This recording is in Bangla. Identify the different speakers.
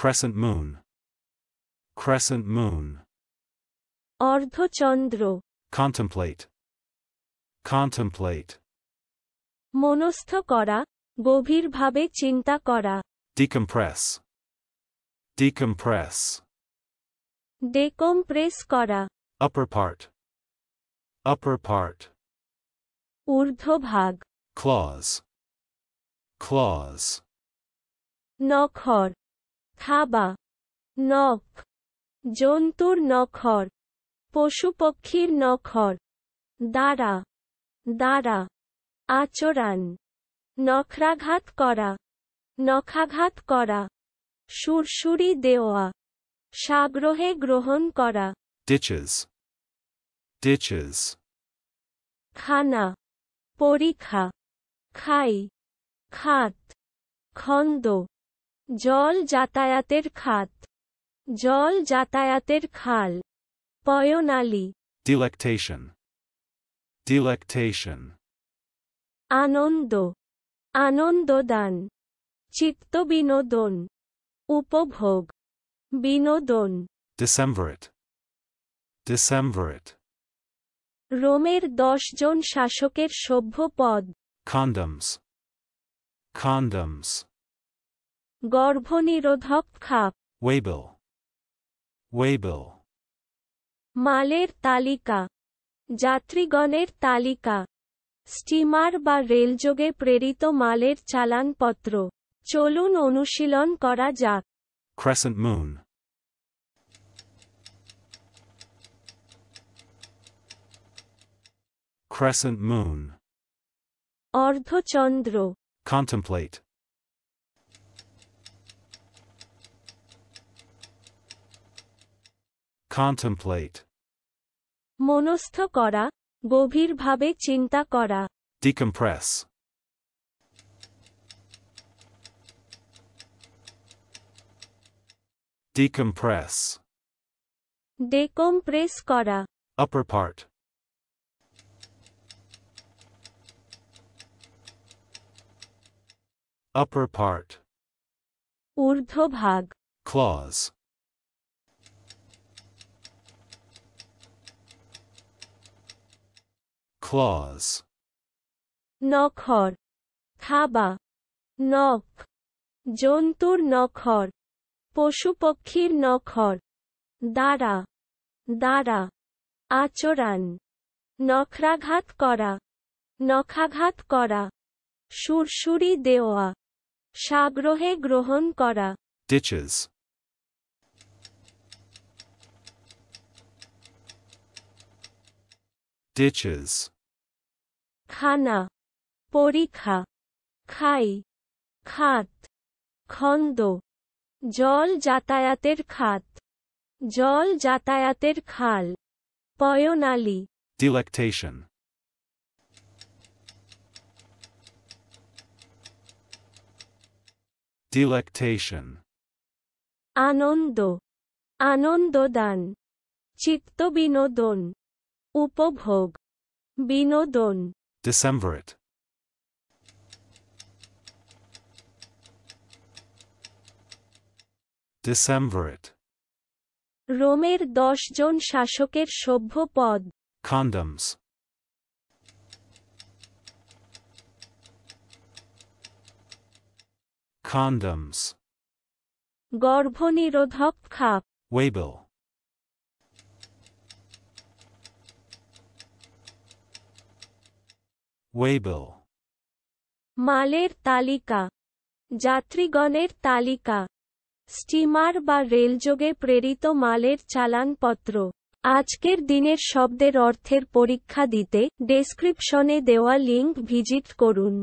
Speaker 1: Crescent moon. Crescent moon.
Speaker 2: অর্ধচন্দ্র,
Speaker 1: Contemplate. Contemplate.
Speaker 2: মনস্থ করা, গভীরভাবে চিন্তা করা।
Speaker 1: Decompress. Decompress.
Speaker 2: ডেকম্প্রেস করা,
Speaker 1: Upper part. Upper part.
Speaker 2: ঊর্ধ্বভাগ।
Speaker 1: Claws. Claws.
Speaker 2: নখর, থাবা, নখ, জন্তুর নখর, পশুপক্ষীর নখর। দ্বারা, দ্বারা, আচরণ, নখরাঘাত করা, নখাঘাত করা, সুরসুরি দেওয়া, সাগ্রহে গ্রহণ করা।
Speaker 1: Ditches. Ditches.
Speaker 2: খানা, পরীক্ষা, খাই, খাত, খন্দ, জল যাতায়াতের খাত, জল যাতায়াতের খাল, পয়নালী।
Speaker 1: Delectation. Delectation.
Speaker 2: আনন্দ, আনন্দদান, চিত্তবিনোদন, উপভোগ, বিনোদন।
Speaker 1: Decemvirate. Decemvirate.
Speaker 2: রোমের 10 জন শাসকের সভ্য পদ।
Speaker 1: Condoms. Condoms.
Speaker 2: গর্ভনিরোধক খাপ।
Speaker 1: Waybill. Waybill.
Speaker 2: মালের তালিকা, যাত্রীগণের তালিকা, স্টিমার বা রেলযোগে প্রেরিত মালের চালানপত্র। চলুন অনুশীলন করা যাক।
Speaker 1: Crescent moon. Crescent moon.
Speaker 2: অর্ধচন্দ্র,
Speaker 1: Contemplate. Contemplate.
Speaker 2: মনস্থ করা, গভীরভাবে চিন্তা করা।
Speaker 1: Decompress. Decompress.
Speaker 2: ডেকম্প্রেস করা,
Speaker 1: Upper part. Upper part.
Speaker 2: ঊর্ধ্বভাগ।
Speaker 1: Claws. Claws.
Speaker 2: নখর, থাবা, নখ, জন্তুর নখর, পশুপক্ষীর নখর। দ্বারা, দ্বারা, আচরণ, নখরাঘাত করা, নখাঘাত করা, সুরসুরি দেওয়া, সাগ্রহে গ্রহণ করা।
Speaker 1: Ditches. Ditches.
Speaker 2: খানা, পরীক্ষা, খাই, খাত, খন্দ, জল যাতায়াতের খাত, জল যাতায়াতের খাল, পয়নালী।
Speaker 1: Delectation. Delectation.
Speaker 2: আনন্দ, আনন্দদান, চিত্তবিনোদন, উপভোগ, বিনোদন।
Speaker 1: Decemvirate. Decemvirate.
Speaker 2: রোমের 10 জন শাসকের সভ্য পদ।
Speaker 1: Condoms. Condoms.
Speaker 2: গর্ভনিরোধক খাপ।
Speaker 1: Waybill. Waybill.
Speaker 2: মালের তালিকা, যাত্রীগণের তালিকা, স্টিমার বা রেলযোগে প্রেরিত মালের চালানপত্র। আজকের দিনের শব্দের অর্থের পরীক্ষা দিতে ডেসক্রিপশনে দেওয়া লিংক ভিজিট করুন।